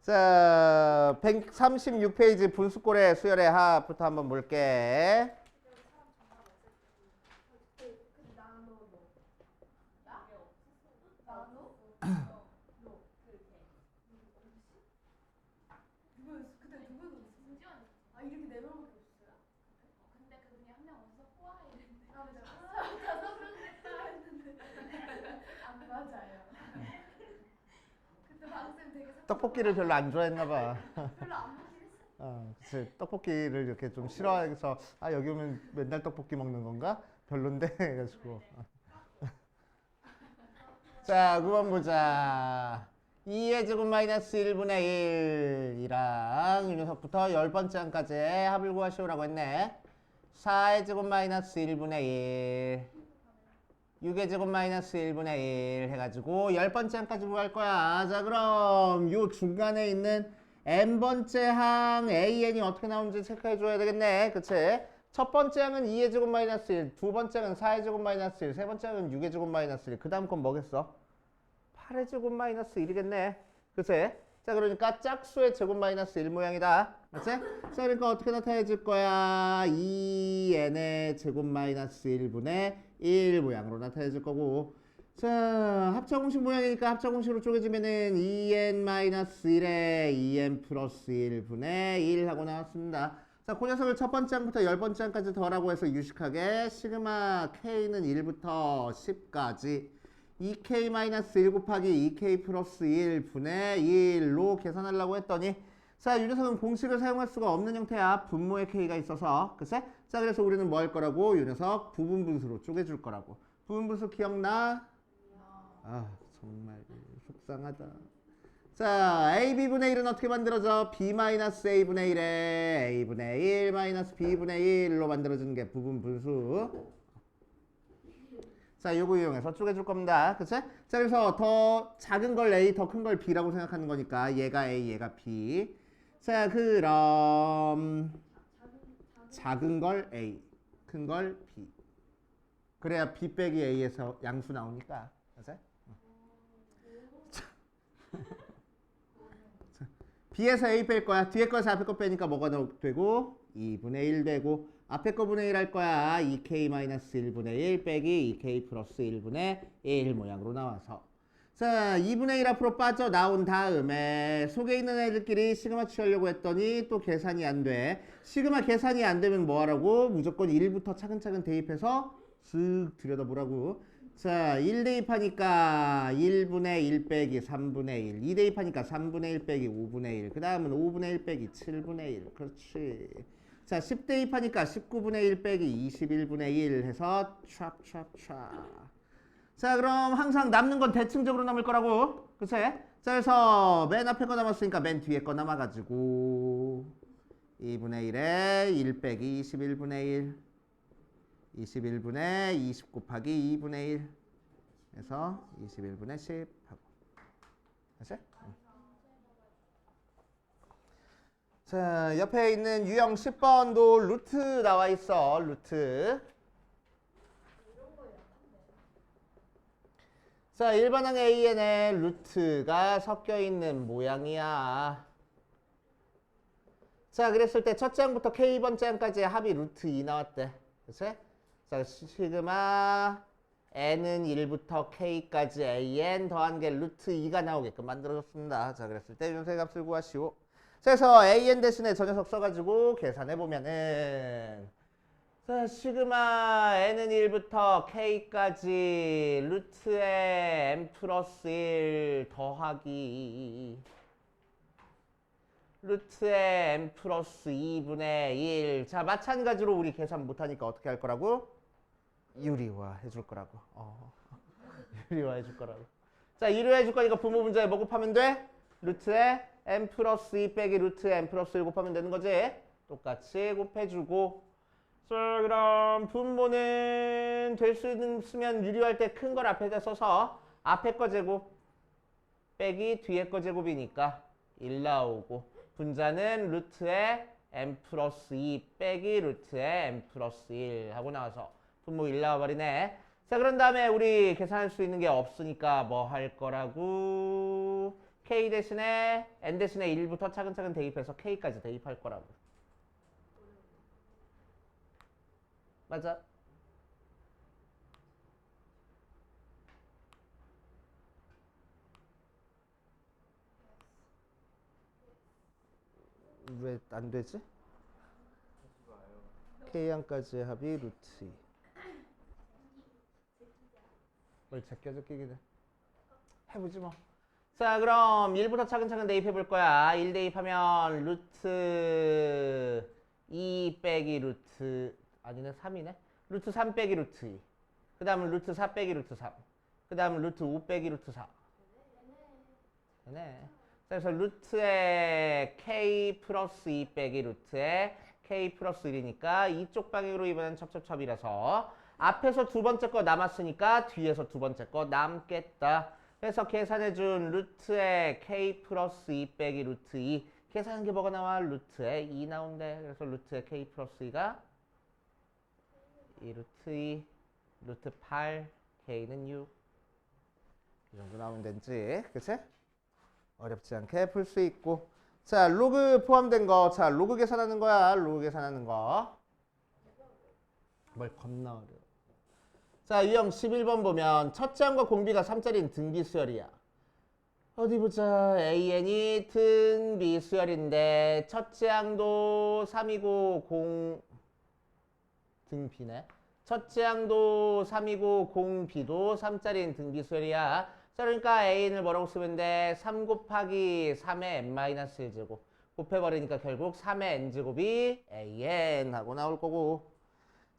자, 136페이지 분수꼴의 수열의 합부터 한번 볼게. 떡볶이를 별로 안 좋아했나 봐. 별로 안 먹긴 했어. 그치. 떡볶이를 이렇게 좀 싫어해서 여기 오면 맨날 떡볶이 먹는 건가? 별론데 해가지고. 자, 9번 보자. 2의 제곱 마이너스 1분의 1이랑 이 녀석부터 10번째 항까지 합을 구하시오라고 했네. 4의 제곱 마이너스 1분의 1, 6의 제곱 마이너스 1분의 1 해가지고 10번째 항까지 구할 거야. 자, 그럼 요 중간에 있는 n번째 항 an이 어떻게 나오는지 체크해 줘야 되겠네. 그치? 첫 번째 항은 2의 제곱 마이너스 1, 두 번째 항은 4의 제곱 마이너스 1, 세 번째 항은 6의 제곱 마이너스 1. 그 다음 건 뭐겠어? 8의 제곱 마이너스 1이겠네. 그치? 자, 그러니까 짝수의 제곱 마이너스 1 모양이다. 그치? 자, 그러니까 어떻게 나타내줄 거야? 2n의 제곱 마이너스 1분의 1 모양으로 나타내줄 거고. 자, 합차공식 모양이니까 합차공식으로 쪼개지면은 2n-1에 2n 플러스 1분의 1 하고 나왔습니다. 자, 그 녀석을 첫 번째 항부터 10번째 항까지 더라고 해서 유식하게 시그마 k는 1부터 10까지 2k-1 곱하기 2k 플러스 1분의 1로 계산하려고 했더니 자, 이 녀석은 공식을 사용할 수가 없는 형태야. 분모의 k가 있어서. 그치? 자, 그래서 우리는 뭐 할 거라고? 이 녀석 부분분수로 쪼개줄 거라고. 부분분수 기억나? 정말 속상하다. 자, AB분의 1은 어떻게 만들어져? B-A분의 1에 A분의 1 마이너스 B분의 1로 만들어지는 게 부분분수. 자, 요거 이용해서 쪼개줄 겁니다. 그치? 자, 그래서 더 작은 걸 A, 더 큰 걸 B라고 생각하는 거니까 얘가 A, 얘가 B. 자, 그럼 작은 걸 A, 큰 걸 B. 그래야 B 빼기 A에서 양수 나오니까. 그치? B에서 A 뺄 거야. 뒤에 거에서 앞에 거 빼니까 뭐가 되고 2분의 1 되고 앞에 거 분의 1 할 거야. 2k-1분의 1 빼기 2k 플러스 1분의 1 모양으로 나와서 자, 2분의 1 앞으로 빠져나온 다음에 속에 있는 애들끼리 시그마 취하려고 했더니 또 계산이 안 돼. 시그마 계산이 안 되면 뭐 하라고? 무조건 1부터 차근차근 대입해서 쓱 들여다보라고. 자, 1 대입하니까 1분의 1 빼기 3분의 1. 2 대입하니까 3분의 1 빼기 5분의 1. 그 다음은 5분의 1 빼기 7분의 1. 그렇지. 자, 10 대입하니까 19분의 1 빼기 21분의 1 해서 촥촥촥. 자, 그럼 항상 남는 건 대칭적으로 남을 거라고. 그치? 자, 그래서 맨 앞에 거 남았으니까 맨 뒤에 거 남아가지고 2분의 1에 1 빼기 21분의 1. 21분의 20 곱하기 2분의 1 해서 21분의 10 하고. 됐어요? 자, 옆에 있는 유형 10번도 루트 나와 있어. 루트. 자, 일반항 AN에 루트가 섞여 있는 모양이야. 자, 그랬을 때 첫째 항부터 K번째 항까지의 합이 루트 2 나왔대. 그치? 자, 시그마 n은 1부터 k까지 an 더한 게 루트 2가 나오게끔 만들어줬습니다. 자, 그랬을 때 윤세 값을 구하시오. 그래서 an 대신에 저 녀석 써가지고 계산해보면은 자, 시그마 n은 1부터 k까지 루트에 n 플러스 1 더하기 루트에 n 플러스 2분의 1. 자, 마찬가지로 우리 계산 못하니까 어떻게 할 거라고? 유리화 해줄 거라고. 유리화 해줄 거라고. 자, 유리화 해줄 거니까 분모 분자에 뭐 곱하면 돼? 루트에 n 플러스 2 빼기 루트에 n 플러스 1 곱하면 되는 거지? 똑같이 곱해주고. 자, 그럼 분모는 될 수 있으면 유리화할 때 큰 걸 앞에다 써서 앞에 거 제곱 빼기 뒤에 거 제곱이니까 1 나오고 분자는 루트에 n 플러스 2 빼기 루트에 n 플러스 1 하고 나와서 분모 1 나와버리네. 자, 그런 다음에 우리 계산할 수 있는 게 없으니까 뭐 할 거라고? k 대신에 n 대신에 1부터 차근차근 대입해서 k까지 대입할 거라고. 맞아? 왜 안 되지? k양까지의 합이 루트 2. 뭘 제껴서 끼기는 해보지 뭐. 자, 그럼 1부터 차근차근 대입해 볼 거야. 1 대입하면 루트 2 빼기 루트 아니네 3이네. 루트 3 빼기 루트 2. 그 다음은 루트 4 빼기 루트 3. 그 다음은 루트 5 빼기 루트 4. 네. 그래서 루트에 k 플러스 2 빼기 루트에 k 플러스 1이니까 이쪽 방향으로 이번엔 첩첩첩이라서 앞에서 두 번째 거 남았으니까 뒤에서 두 번째 거 남겠다. 그래서 계산해준 루트에 k 플러스 2 빼기 루트 2. 계산한 게 뭐가 나와? 루트에 2 나온대. 그래서 루트에 k 플러스 2가 2 루트 2, 루트 8, k는 6. 이 정도 나오면 되지. 그치? 어렵지 않게 풀 수 있고. 자, 로그 포함된 거. 자, 로그 계산하는 거야. 로그 계산하는 거. 뭘 겁나 어려워. 자, 유형 11번 보면 첫째 항과 공비가 3짜리인 등비 수열이야. 어디 보자. AN이 등비 수열인데 첫째 항도 3이고 공 등비네. 첫째 항도 3이고 공비도 3짜리인 등비 수열이야. 자, 그러니까 AN을 뭐라고 쓰면 돼? 3 곱하기 3의 n-1제곱. 곱해버리니까 결국 3의 n제곱이 AN 하고 나올 거고.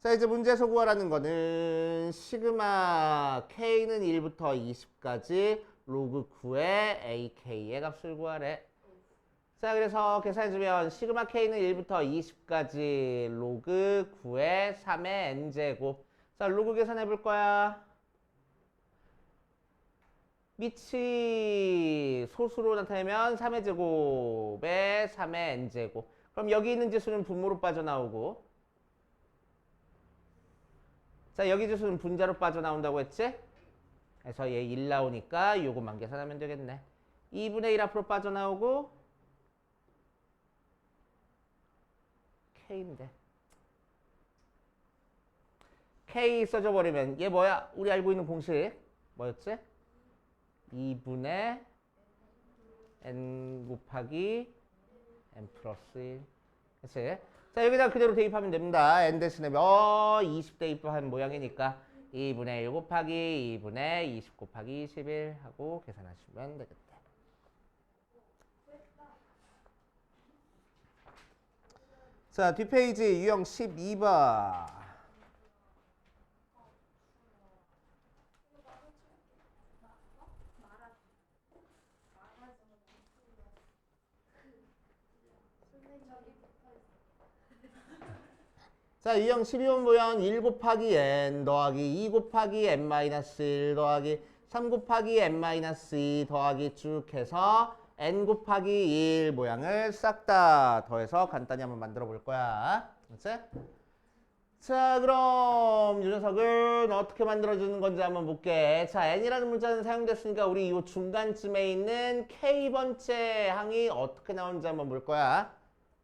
자, 이제 문제에서 구하라는 거는 시그마 K는 1부터 20까지 로그 9의 AK의 값을 구하래. 자, 그래서 계산해주면 시그마 K는 1부터 20까지 로그 9의 3의 n제곱. 자, 로그 계산해볼 거야. 밑이 소수로 나타내면 3의 제곱에 3의 n제곱. 그럼 여기 있는 지수는 분모로 빠져나오고, 자, 여기 지수는 분자로 빠져나온다고 했지? 그래서 얘 1 나오니까 요것만 계산하면 되겠네. 2분의 1 앞으로 빠져나오고 k인데 k 써줘 버리면 얘 뭐야? 우리 알고 있는 공식 뭐였지? 2분의 n 곱하기 n 플러스 1. 그치? 자, 여기다 그대로 대입하면 됩니다. n 대신에 20 대입한 모양이니까 2분의 1 곱하기 2분의 20 곱하기 21 하고 계산하시면 되겠다. 자, 뒷페이지 유형 12번. 자, 유형 12번 보면 1 곱하기 n 더하기 2 곱하기 n-1 더하기 3 곱하기 n-2 더하기 쭉 해서 n 곱하기 1 모양을 싹 다 더해서 간단히 한번 만들어 볼 거야. 그렇지? 자, 그럼 이 녀석을 어떻게 만들어주는 건지 한번 볼게. 자, n이라는 문자는 사용됐으니까 우리 이 중간쯤에 있는 k번째 항이 어떻게 나오는지 한번 볼 거야.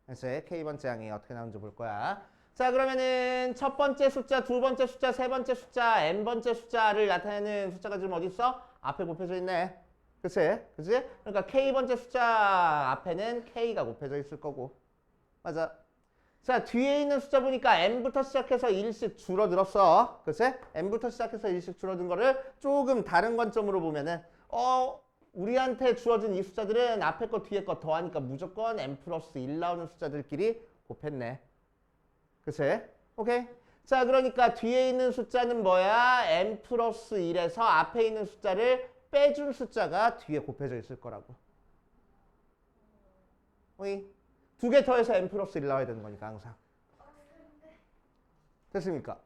그렇지? k번째 항이 어떻게 나오는지 볼 거야. 자, 그러면은 첫 번째 숫자, 두 번째 숫자, 세 번째 숫자, n번째 숫자를 나타내는 숫자가 지금 어디 있어? 앞에 곱해져 있네. 그치? 그치? 그러니까 k번째 숫자 앞에는 k가 곱해져 있을 거고. 맞아. 자, 뒤에 있는 숫자 보니까 n부터 시작해서 1씩 줄어들었어. 그치? n부터 시작해서 1씩 줄어든 거를 조금 다른 관점으로 보면은 우리한테 주어진 이 숫자들은 앞에 거 뒤에 거 더하니까 무조건 n 플러스 1 나오는 숫자들끼리 곱했네. 그치? 오케이? 자, 그러니까 뒤에 있는 숫자는 뭐야? n 플러스 1에서 앞에 있는 숫자를 빼준 숫자가 뒤에 곱해져 있을 거라고. 오이? 두 개 더해서 n 플러스 1 나와야 되는 거니까 항상. 됐습니까?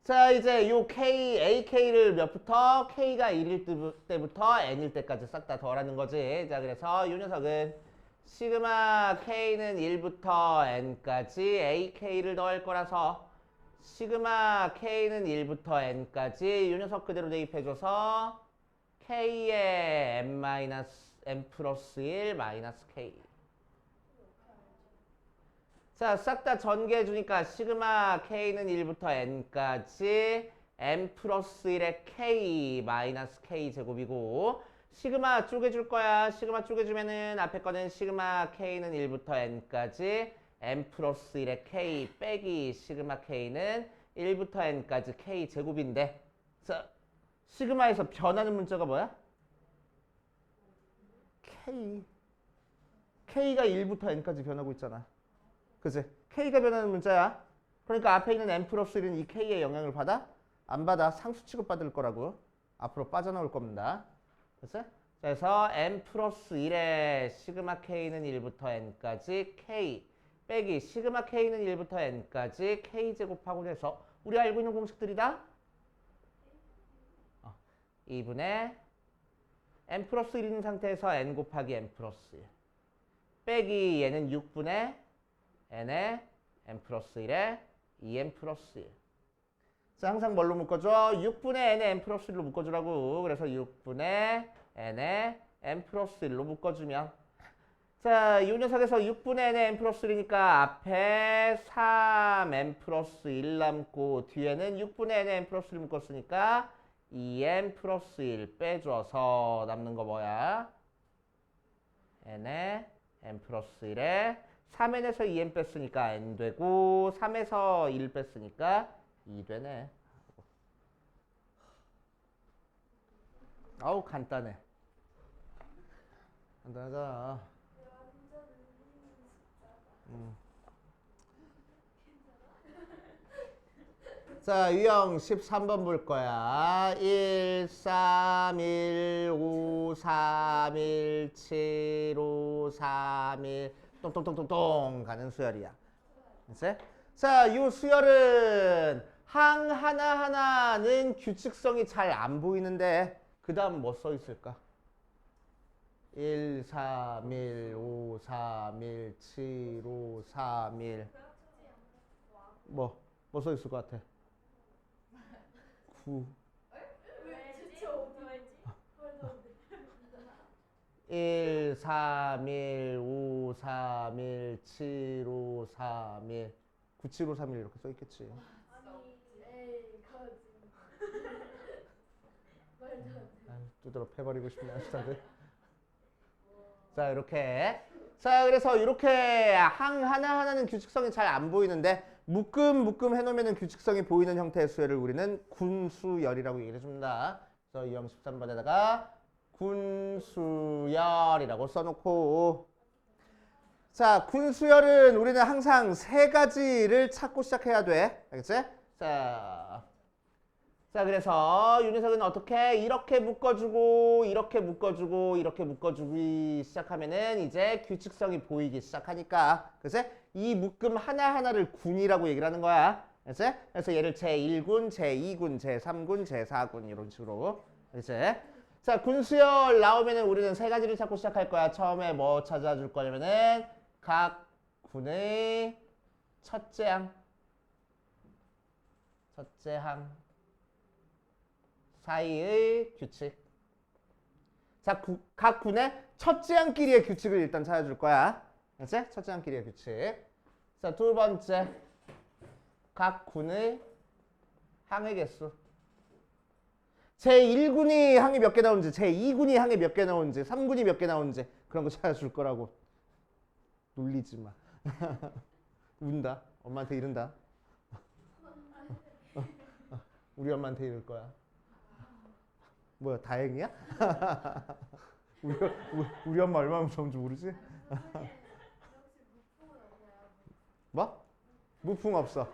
자, 이제 요 k, ak를 몇부터? k가 1일 때부터 n일 때까지 싹 다 더하라는 거지. 자, 그래서 이 녀석은 시그마 k는 1부터 n까지 ak를 더할 거라서 시그마 k는 1부터 n까지 이 녀석 그대로 대입해줘서 k의 n 플러스 1 마이너스 k. 자, 싹 다 전개해 주니까 시그마 k는 1부터 n까지 n 플러스 1의 k 마이너스 k 제곱이고 시그마 쪼개줄 거야. 시그마 쪼개주면은 앞에 거는 시그마 k는 1부터 n까지 n 플러스 1의 k 빼기 시그마 k는 1부터 n까지 k 제곱인데 자, 시그마에서 변하는 문자가 뭐야? k. k가 1부터 n까지 변하고 있잖아. 그치? k가 변하는 문자야. 그러니까 앞에 있는 n 플러스 1은 이 k의 영향을 받아? 안 받아. 상수 취급받을 거라고. 앞으로 빠져나올 겁니다. 그치? 그래서 n 플러스 1의 시그마 k는 1부터 n까지 k 빼기 시그마 k는 1부터 n까지 k 제곱하고 해서 우리 알고 있는 공식들이다. 2분의 n 플러스 1 있는 상태에서 n 곱하기 n 플러스 1 빼기 얘는 6분의 n에 n 플러스 1에 2n 플러스 1. 자, 항상 뭘로 묶어줘? 6분의 n에 n 플러스 1로 묶어주라고. 그래서 6분의 n에 n 플러스 1로 묶어주면 자, 이 녀석에서 6분의 n에 n 플러스 1이니까 앞에 3n 플러스 1 남고 뒤에는 6분의 n에 n 플러스 1 묶었으니까 2n 플러스 1 빼줘서 남는 거 뭐야? n에 n 플러스 1에 3n에서 2n 뺐으니까 n 되고 3에서 1 뺐으니까 2 되네. 아우 간단해. 간단하잖아. 자, 유형 13번 볼 거야. 1, 3, 1, 5, 3, 1, 7, 5, 3, 1 똥똥똥똥똥 가는 수열이야. 됐지? 자, 이 수열은 항 하나하나는 규칙성이 잘 안 보이는데 그 다음 뭐 써 있을까? 1, 3, 1, 5, 3, 1, 7, 5, 3, 1 뭐 써 있을 것 같아? 9 1, 3, 1, 5, 3, 1, 7, 5, 3, 1 9, 7, 5, 3, 1 이렇게 써 있겠지. 두드러 패버리고 싶네 다들. 자, 이렇게. 자, 그래서 이렇게 항 하나하나는 규칙성이 잘 안 보이는데 묶음 해놓으면 규칙성이 보이는 형태의 수열을 우리는 군수열이라고 얘기를 해줍니다. 그래서 이 형 13번에다가 군수열이라고 써놓고 자, 군수열은 우리는 항상 세 가지를 찾고 시작해야 돼. 알겠지? 자, 그래서 이 녀석은 어떻게 이렇게 묶어주고 이렇게 묶어주고 이렇게 묶어주기 시작하면은 이제 규칙성이 보이기 시작하니까 그치? 이 묶음 하나하나를 군이라고 얘기를 하는 거야. 그치? 그래서 얘를 제1군, 제2군, 제3군, 제4군 이런 식으로 그치? 자, 군수열 나오면은 우리는 세 가지를 찾고 시작할 거야. 처음에 뭐 찾아줄 거냐면은 각 군의 첫째 항 사이의 규칙. 자, 각 군의 첫째 항끼리의 규칙을 일단 찾아줄 거야. 그치? 첫째 항끼리의 규칙. 자, 두 번째. 각 군의 항의 개수. 제1군이 항이 몇 개 나오는지, 제2군이 항이 몇 개 나오는지, 3군이 몇 개 나오는지 그런 거 찾아줄 거라고. 놀리지 마. 운다. 엄마한테 이른다. 우리 엄마한테 이럴 거야. 뭐야, 다행이야? 우리 엄마 얼마나 무서운지 모르지? 뭐? 무풍 없어.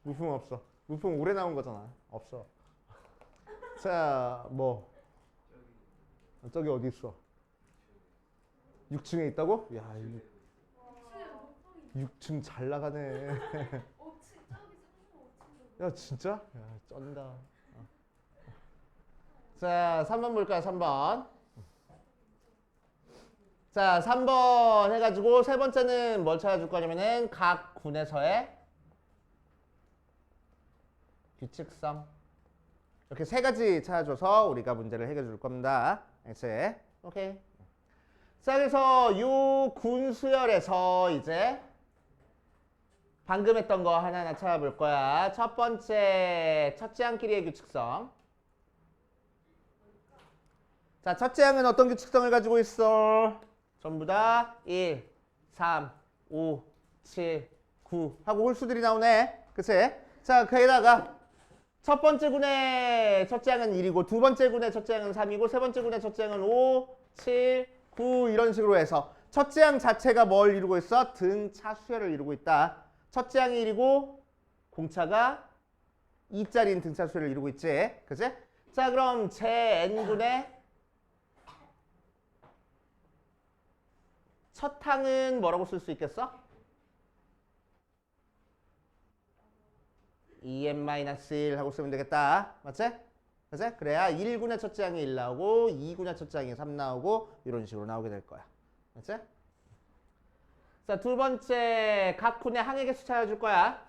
무풍 없어. 무풍 올해 나온 거잖아. 없어. 자, 뭐 저기 어디 있어? 6층에 있다고? 야, 6층 잘 나가네. 야, 진짜? 야, 쩐다. 자, 3번 볼까요? 3번. 자, 3번 해가지고 세 번째는 뭘 찾아줄 거냐면은 각 군에서의 규칙성. 이렇게 세 가지 찾아줘서 우리가 문제를 해결해 줄 겁니다. 알겠지? 오케이. 자, 그래서 요 군수열에서 이제 방금 했던 거 하나하나 찾아볼 거야. 첫 번째, 첫째 항끼리의 규칙성. 자, 첫째 항은 어떤 규칙성을 가지고 있어? 전부 다 1, 3, 5, 7, 9 하고 홀수들이 나오네. 그치? 자, 거기다가 첫 번째 군의 첫째 항은 1이고 두 번째 군의 첫째 항은 3이고 세 번째 군의 첫째 항은 5, 7, 9 이런 식으로 해서 첫째 항 자체가 뭘 이루고 있어? 등차 수열을 이루고 있다. 첫째 항이 1이고 공차가 2짜리인 등차 수열을 이루고 있지. 그치? 자, 그럼 제 n군의 첫 항은 뭐라고 쓸 수 있겠어? 2n-1 하고 쓰면 되겠다. 맞지? 그치? 그래야 1군의 첫째 항이 1 나오고 2군의 첫째 항이 3 나오고 이런 식으로 나오게 될 거야. 맞지? 자, 두 번째 각 군의 항의 개수 찾아줄 거야.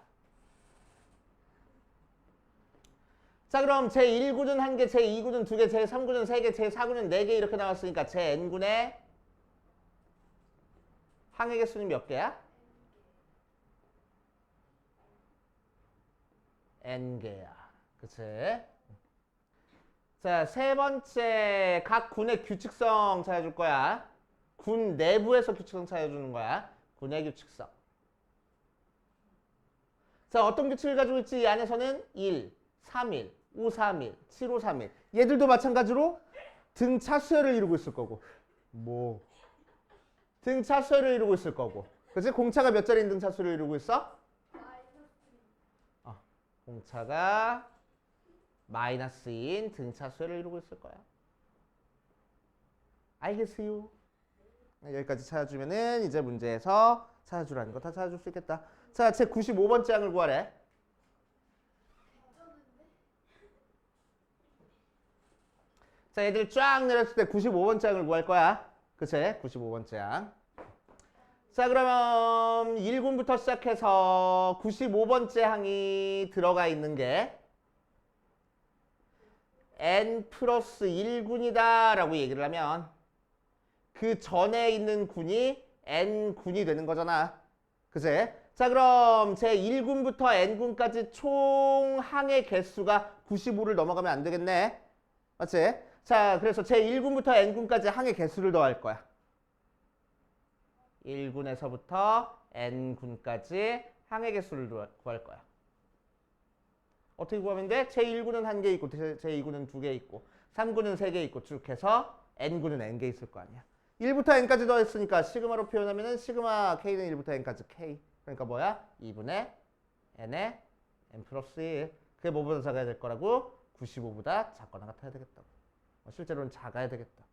자, 그럼 제1군은 1개, 제2군은 2개, 제3군은 3개, 제4군은 4개 이렇게 나왔으니까 제-n군의 항의 개수는 몇 개야? n개야. 그치? 자, 세 번째 각 군의 규칙성 찾아줄 거야. 군 내부에서 규칙성 찾아주는 거야. 군의 규칙성. 자, 어떤 규칙을 가지고 있지? 이 안에서는 1, 3일, 5, 3일, 7, 5, 3일. 얘들도 마찬가지로 등차 수열을 이루고 있을 거고. 뭐? 등차 수열을 이루고 있을 거고. 그치? 공차가 몇 자리인 등차 수열을 이루고 있어? 공차가 마이너스인 등차 수열을 이루고 있을 거야. 알겠어요? 여기까지 찾아주면은 이제 문제에서 찾아주라는 거 다 찾아줄 수 있겠다. 자, 제 95번째 항을 구하래. 자, 얘들 쫙 내렸을 때 95번째 항을 구할 거야. 그치? 95번째 항. 자, 그러면 1군부터 시작해서 95번째 항이 들어가 있는 게 n 플러스 1군이다 라고 얘기를 하면 그 전에 있는 군이 n군이 되는 거잖아. 그치? 자, 그럼 제 1군부터 n군까지 총 항의 개수가 95를 넘어가면 안 되겠네. 맞지? 자, 그래서 제 1군부터 n군까지 항의 개수를 더할 거야. 1군에서부터 n군까지 항의 개수를 구할 거야. 어떻게 구하면 돼? 제1군은 1개 있고 제2군은 2개 있고 3군은 3개 있고 쭉 해서 n군은 n개 있을 거 아니야. 1부터 n까지 더했으니까 시그마로 표현하면은 시그마 k는 1부터 n까지 k. 그러니까 뭐야? 2분의 n의 n 플러스 1. 그게 뭐보다 작아야 될 거라고? 95보다 작거나 같아야 되겠다고. 실제로는 작아야 되겠다.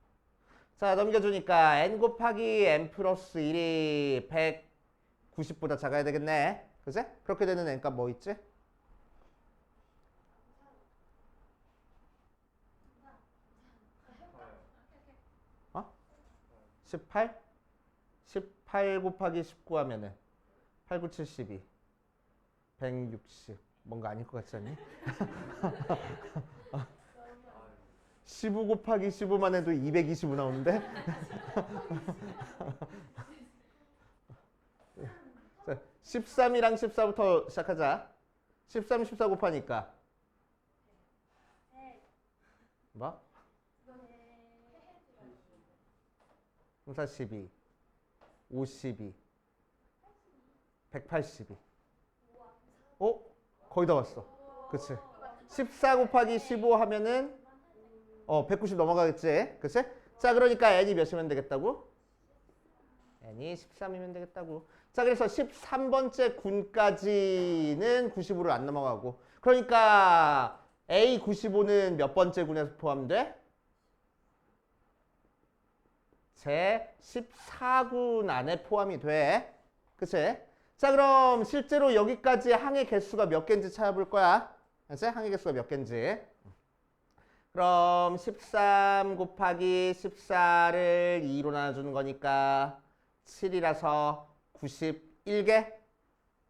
자, 넘겨주니까 n 곱하기 n 플러스 1이 190보다 작아야 되겠네. 그치? 그렇게 되는 n값 뭐 있지? 18? 18 곱하기 19 하면은 8, 9, 72 160 뭔가 아닐 것 같지 않니? 15 곱하기 15만 해도 225 나오는데? 자, 13이랑 14부터 시작하자. 13, 14 곱하니까 뭐? 42, 52, 182. 어? 거의 다 왔어. 그치? 14 곱하기 15 하면은 190 넘어가겠지? 그치? 자, 그러니까 n이 몇이면 되겠다고? n이 13이면 되겠다고. 자, 그래서 13번째 군까지는 95를 안 넘어가고. 그러니까 A95는 몇 번째 군에서 포함돼? 제 14군 안에 포함이 돼. 그치? 자, 그럼 실제로 여기까지 항의 개수가 몇 개인지 찾아볼 거야. 그치? 항의 개수가 몇 개인지. 그럼 13 곱하기 14를 2로 나눠주는 거니까 7이라서 91개.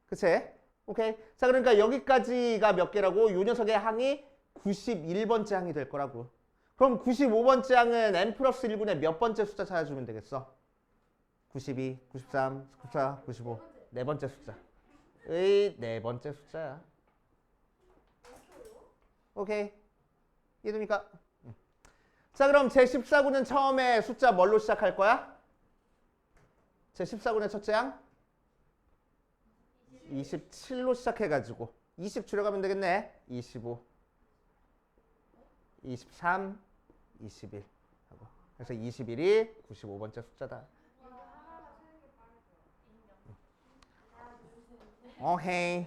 그치? 오케이. 자, 그러니까 여기까지가 몇 개라고? 요 녀석의 항이 91번째 항이 될 거라고. 그럼 95번째 항은 n 플러스 1분의 몇 번째 숫자 찾아주면 되겠어? 92, 93, 94, 95. 네 번째 숫자의 네 번째 숫자야. 오케이. 이해됩니까? 자, 그럼 제14구는 처음에 숫자 뭘로 시작할 거야? 제14구의 첫째 항? 27로 시작해가지고 20 줄여가면 되겠네. 25, 23, 21 하고. 그래서 21이 95번째 숫자다. 오케이.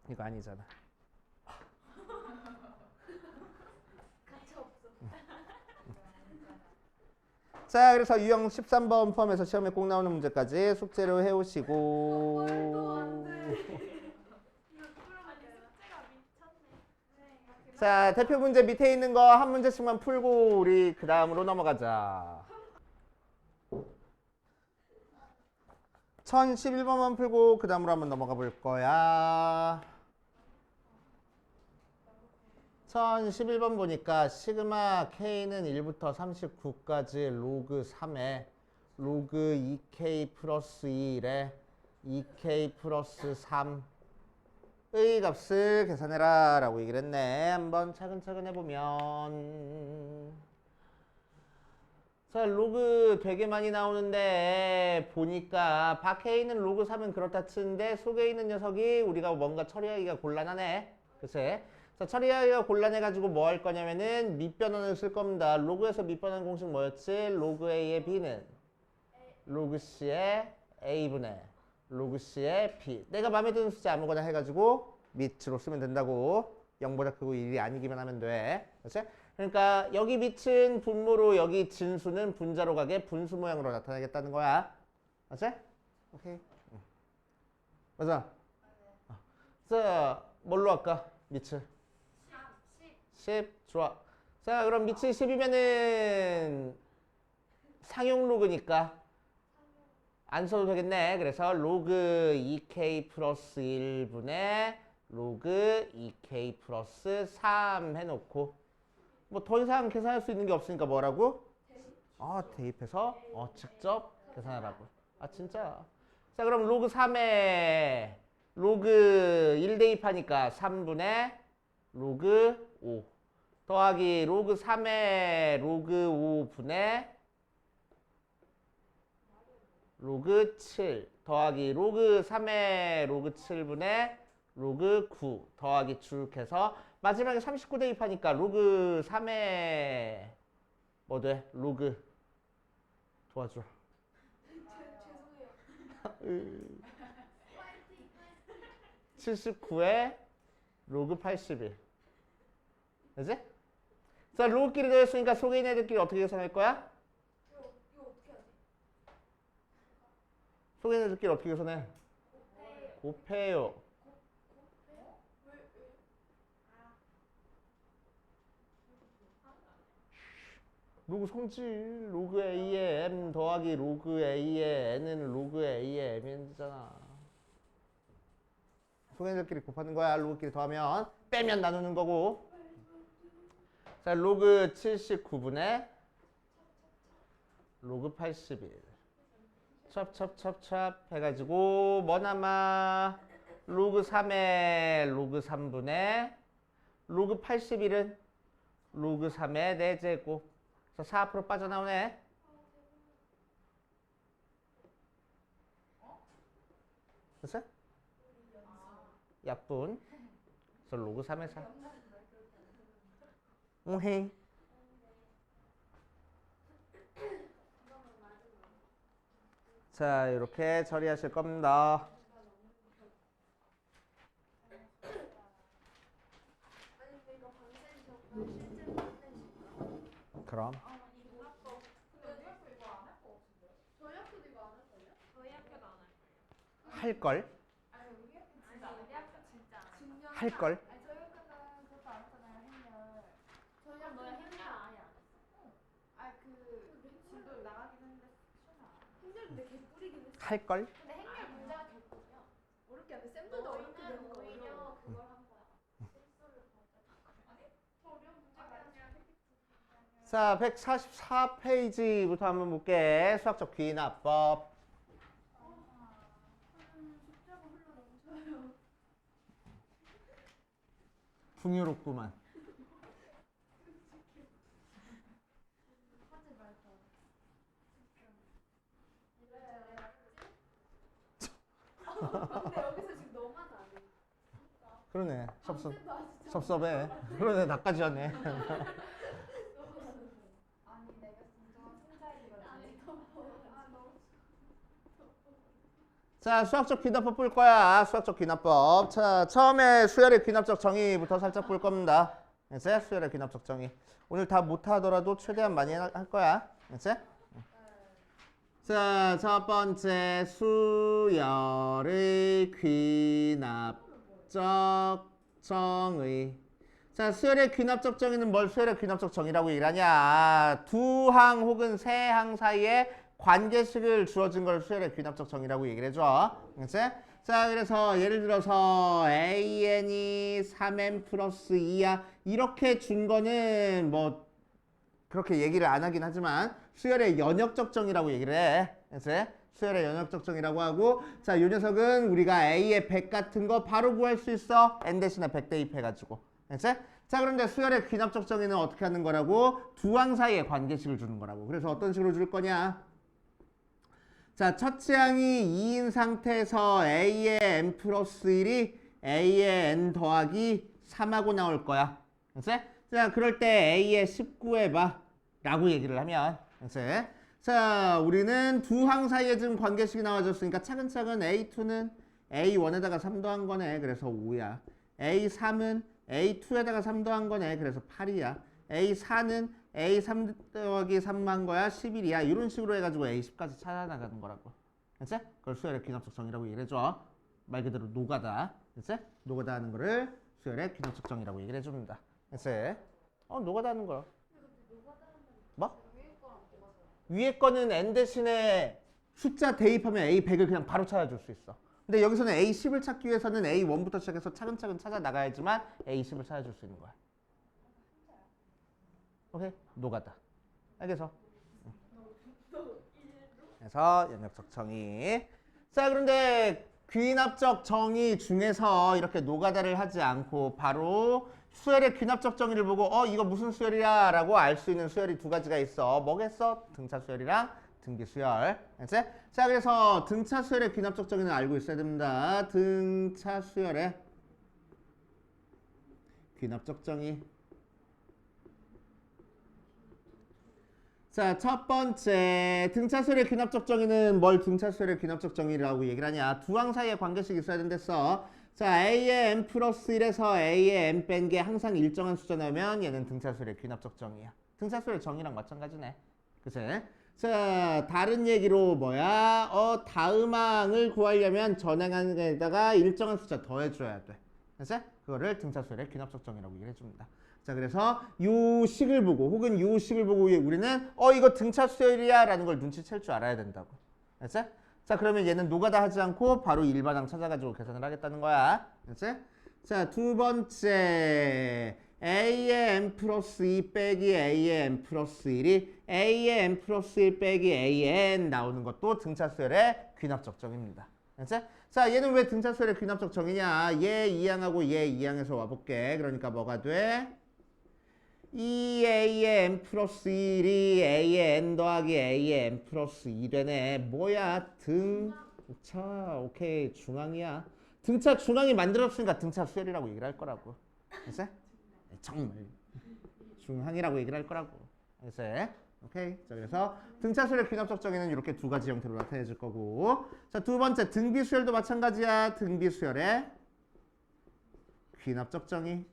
이거 아니잖아. 자, 그래서 유형 13번 포함해서 시험에 꼭 나오는 문제까지 숙제로 해오시고. 자, 대표 문제 밑에 있는 거 한 문제씩만 풀고 우리 그 다음으로 넘어가자. 1011번만 풀고 그 다음으로 한번 넘어가 볼 거야. 1011번 보니까 시그마 K는 1부터 39까지 로그 3에 로그 2K 플러스 2에 2K 플러스 3의 값을 계산해라 라고 얘기를 했네. 한번 차근차근 해보면 자, 로그 되게 많이 나오는데 보니까 밖에 있는 로그 3은 그렇다 치는데 속에 있는 녀석이 우리가 뭔가 처리하기가 곤란하네. 그치? 자, 처리하기가 곤란해가지고 뭐 할 거냐면은 밑변환을 쓸 겁니다. 로그에서 밑변환 공식 뭐였지? 로그 A의 B는 로그 C의 A분의 로그 C의 B. 내가 마음에 드는 숫자 아무거나 해가지고 밑으로 쓰면 된다고. 0보다 크고 1이 아니기만 하면 돼. 그치? 그러니까 여기 밑은 분모로 여기 진수는 분자로 가게 분수 모양으로 나타나겠다는 거야. 맞지? 오케이. 맞아? 자, 뭘로 할까? 밑을. 10. 좋아. 자, 그럼 밑이 10이면은 상용 로그니까 안 써도 되겠네. 그래서 로그 2K 플러스 1분의 로그 2K 플러스 3 해놓고 뭐 더 이상 계산할 수 있는 게 없으니까 뭐라고? 대입해서 직접 계산하라고. 진짜. 자, 그럼 로그 3에 로그 1 대입하니까 3분의 로그 5 더하기 로그 3에 로그 5분의 로그 7 더하기 로그 3에 로그 7분의 로그 9 더하기 쭉 해서 마지막에 39 대입하니까 로그 3에 뭐 돼? 로그 도와줘. 죄송해요. 79에 로그 81. 그지? 자, 로그끼리 더했으니까 속에 있는 애들끼리 어떻게 계산할 거야? 이거 어떻게 하지? 속에 있는 애들끼리 어떻게 계산해? 곱해요. 로그 성질 로그 A의 M 더하기 로그 A의 N은 로그 A의 M이잖아. 속에 있는 애들끼리 곱하는 거야. 로그끼리 더하면 빼면 나누는 거고. 자, 로그 79분의 로그 81 첩첩첩첩 해가지고 뭐 남아? 로그 3에 로그 3분의 로그 81은 로그 3의 4제곱. 그래서 4 앞으로 빠져나오네. 됐어? 약분. 그래서 로그 3의 4. 오케이. 자, 이렇게 처리하실 겁니다. 아니 근데 이거 방쌤이 저거 실제로 끝내실까? 그럼 근데 우리 학교 이거 안 할 거 같은데? 저희 학교도 이거 안 할걸요? 저희 학교도 안 할걸요? 할걸? 아니 우리 학교 진짜 안 우리 학교 진짜 안 할걸요? 할걸? 아니 저희 학교는 그것도 안 했잖아요 행렬 저희 학교는 행렬 아예 안 했어 아그 진도 나가긴 했는데 행렬인데 개꿀이긴 했어 할걸? 근데 행렬 문제가 개꿀이야 어렵게 하는데 쌤들도 어렵게 되는 거 오히려 그걸 자, 144페이지부터 한번 볼게. 수학적 귀납법. 숙제가 흘러 넘쳐요. 풍요롭구만. 하지 말자. 근데 여기서 지금 너만 안 해. 그러네. 아무데도 안 진짜. 섭섭해. 그러네. 나까지 하네. 아니 내가 진정한 승자이거든. 아니 너무 자, 수학적 귀납법 볼 거야. 수학적 귀납법. 자, 처음에 수열의 귀납적 정의부터 살짝 볼 겁니다. 이제 수열의 귀납적 정의. 오늘 다 못하더라도 최대한 많이 할 거야. 이제. 자, 첫 번째 수열의 귀납적 정의. 자, 수열의 귀납적 정의는 뭘 수열의 귀납적 정의라고 얘기하냐? 두 항 혹은 세 항 사이에 관계식을 주어진 걸 수열의 귀납적 정의라고 얘기를 해줘. 그치? 자, 그래서 예를 들어서 AN이 3N 플러스 2야. 이렇게 준 거는 뭐 그렇게 얘기를 안 하긴 하지만 수열의 연역적 정의라고 얘기를 해. 그치? 수열의 연역적 정의라고 하고, 자, 이 녀석은 우리가 A의 100 같은 거 바로 구할 수 있어. N 대신에 100 대입해가지고. 그치? 자, 그런데 수열의 귀납적 정의는 어떻게 하는 거라고? 두 항 사이에 관계식을 주는 거라고. 그래서 어떤 식으로 줄 거냐? 자, 첫째 항이 2인 상태에서 A의 N 플러스 1이 A의 N 더하기 3하고 나올 거야. 그치? 자, 그럴 때 A의 19해봐. 라고 얘기를 하면. 그치? 자, 우리는 두 항 사이에 지금 관계식이 나와줬으니까 차근차근 A2는 A1에다가 3 더한 거네. 그래서 5야. A3은 A2에다가 3 더한 거네. 그래서 8이야. A4는 A3 더하기 3 한 거야. 11이야. 이런 식으로 해가지고 A10까지 찾아나가는 거라고. 그치? 그걸 수열의 귀납적 정의라고 얘기를 해줘. 말 그대로 노가다. 그치? 노가다 하는 거를 수열의 귀납적 정의라고 얘기를 해줍니다. 그치? 노가다 하는 거야. 뭐? 위에 거는 N 대신에 숫자 대입하면 A100을 그냥 바로 찾아줄 수 있어. 근데 여기서는 A10을 찾기 위해서는 A1부터 시작해서 차근차근 찾아 나가야지만 A10을 찾아줄 수 있는 거야. 오케이? 노가다. 알겠어? 그래서 연역적 정의. 자, 그런데 귀납적 정의 중에서 이렇게 노가다를 하지 않고 바로 수열의 귀납적 정의를 보고 이거 무슨 수열이야 라고 알 수 있는 수열이 두 가지가 있어. 뭐겠어? 등차 수열이랑 등비 수열. 알지? 자, 그래서 등차 수열의 귀납적 정의는 알고 있어야 됩니다. 등차 수열의 귀납적 정의. 자, 첫 번째 등차 수열의 귀납적 정의는 뭘 등차 수열의 귀납적 정의라고 얘기를 하냐? 두 항 사이에 관계식이 있어야 된댔어. 자, A의 n 플러스 1에서 A의 n 뺀 게 항상 일정한 숫자 나오면 얘는 등차 수열의 귀납적 정의야. 등차 수열의 정의랑 마찬가지네. 그치? 자, 다른 얘기로 뭐야? 다음 항을 구하려면 전항에다가 일정한 숫자 더해줘야 돼. 그치? 그거를 등차 수열의 귀납적 정의라고 얘기를 해줍니다. 자, 그래서 요 식을 보고 혹은 요 식을 보고 우리는 이거 등차 수열이야 라는 걸 눈치챌 줄 알아야 된다고. 알았지? 자, 그러면 얘는 노가다 하지 않고 바로 일반항 찾아가지고 계산을 하겠다는 거야. 알았지? 자, 두 번째 A의 n 플러스 2 빼기 A의 n 플러스 1이 A의 n 플러스 1 빼기 A의 n 나오는 것도 등차 수열의 귀납적 정의입니다. 알았지? 자, 얘는 왜 등차 수열의 귀납적 정의냐? 얘 2항하고 얘 2항에서 와볼게. 그러니까 뭐가 돼? 2A의 n 플러스 1이 A의 n 더하기 A의 n 플러스 2 되네. 뭐야? 등차. 오케이. 중항이야. 등차 중항이 만들었으니까 등차 수열이라고 얘기를 할 거라고. 알았어? 정말. 중항이라고 얘기를 할 거라고. 알았어? 오케이. 자, 그래서 등차 수열의 귀납적 정의는 이렇게 두 가지 형태로 나타내질 거고. 자, 두 번째 등비 수열도 마찬가지야. 등비 수열의 귀납적 정의.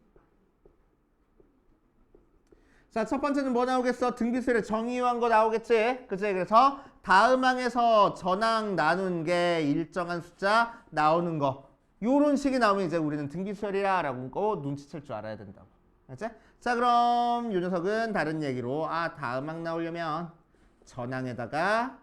자, 첫 번째는 뭐 나오겠어? 등비수열의 정의유한 거 나오겠지? 그치? 그래서 다음 항에서 전항 나눈 게 일정한 숫자 나오는 거. 요런 식이 나오면 이제 우리는 등비수열이라 라고 눈치챌 줄 알아야 된다고. 알지? 자, 그럼 요 녀석은 다른 얘기로 다음 항 나오려면 전항에다가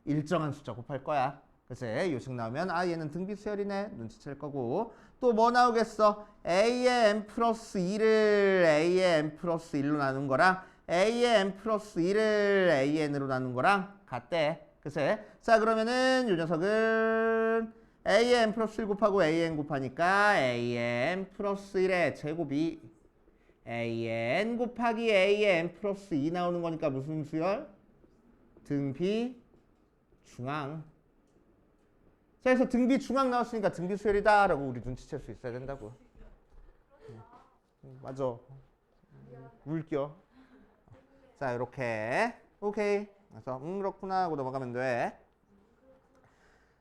일정한 숫자 곱할 거야. 그치? 요식 나오면 얘는 등비수열이네. 눈치챌 거고. 또 뭐 나오겠어? A의 n 플러스 2를 A의 n 플러스 1로 나눈 거랑 a의 n 플러스 1을 an으로 나눈 거랑 같대. 그치? 자, 그러면은 이 녀석은 a의 n 플러스 1 곱하고 an 곱하니까 an 플러스 1의 제곱이 an 곱하기 an 플러스 2 나오는 거니까 무슨 수열? 등비 중앙. 자, 그래서 등비 중앙 나왔으니까 등비 수열이다 라고 우리 눈치챌 수 있어야 된다고. 맞아. 물겨. 자, 이렇게. 오케이. 그래서 그렇구나 하고 넘어가면 돼.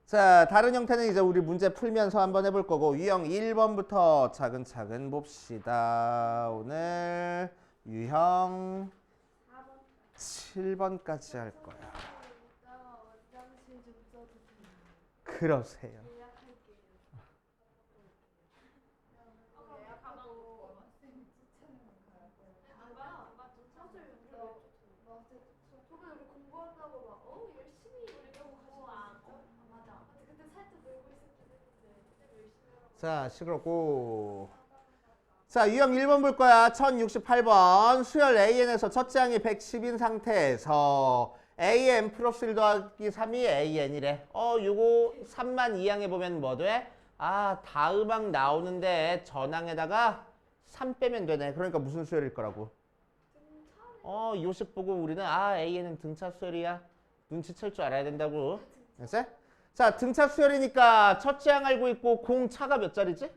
자, 다른 형태는 이제 우리 문제 풀면서 한번 해볼 거고, 유형 1번부터 차근차근 봅시다. 오늘 유형 7번까지 할 거야. 그러세요. 저번에 우리 공부한다고 막 열심히 이러고 가시고 맞아. 그때 살짝 놀고 있었긴 했는데 열심히 하라고. 자, 시끄럽고. 자, 유형 1번 볼 거야. 1068번. 수열 AN에서 첫째 항이 110인 상태에서 AN 플러스 1 더하기 3이 AN이래. 요거 3만 2항에 보면 뭐 돼? 아, 다음 항 나오는데 전항에다가 3 빼면 되네. 그러니까 무슨 수열일 거라고? 요식 보고 우리는 AN은 등차 수열이야. 눈치챌 줄 알아야 된다고. 알았어? 자, 등차 수열이니까 첫째 항 알고 있고 공 차가 몇 자리지?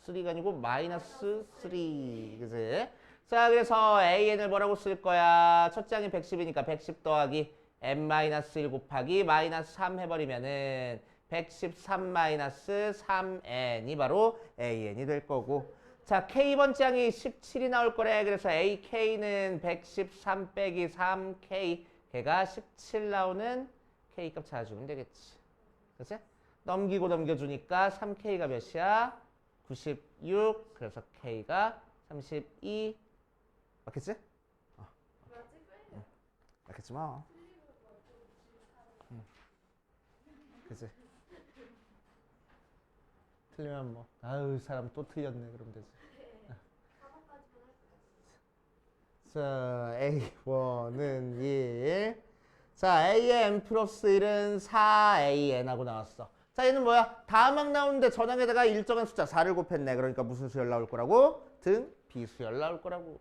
3가 아니고 마이너스 3. 그치? 자, 그래서 AN을 뭐라고 쓸 거야? 첫째 항이 110이니까 110 더하기 n-1 곱하기 마이너스 3 해버리면은 113 마이너스 3n이 바로 AN이 될 거고. 자, K번째 항이 17이 나올 거래. 그래서 AK는 113 빼기 3K. 걔가 17 나오는 K값 찾아주면 되겠지. 그치? 넘기고 넘겨주니까 3K가 몇이야? 96. 그래서 K가 32. 맞겠지? 맞겠지 뭐. 그치? 틀리면 뭐 아유 사람 또 틀렸네 그러면 되지. 자, A1은 1. 자, A의 n 플러스 1은 4AN 하고 나왔어. 자, 얘는 뭐야? 다음 항 나오는데 전항에다가 일정한 숫자 4를 곱했네. 그러니까 무슨 수열 나올 거라고? 등 비수열 나올 거라고.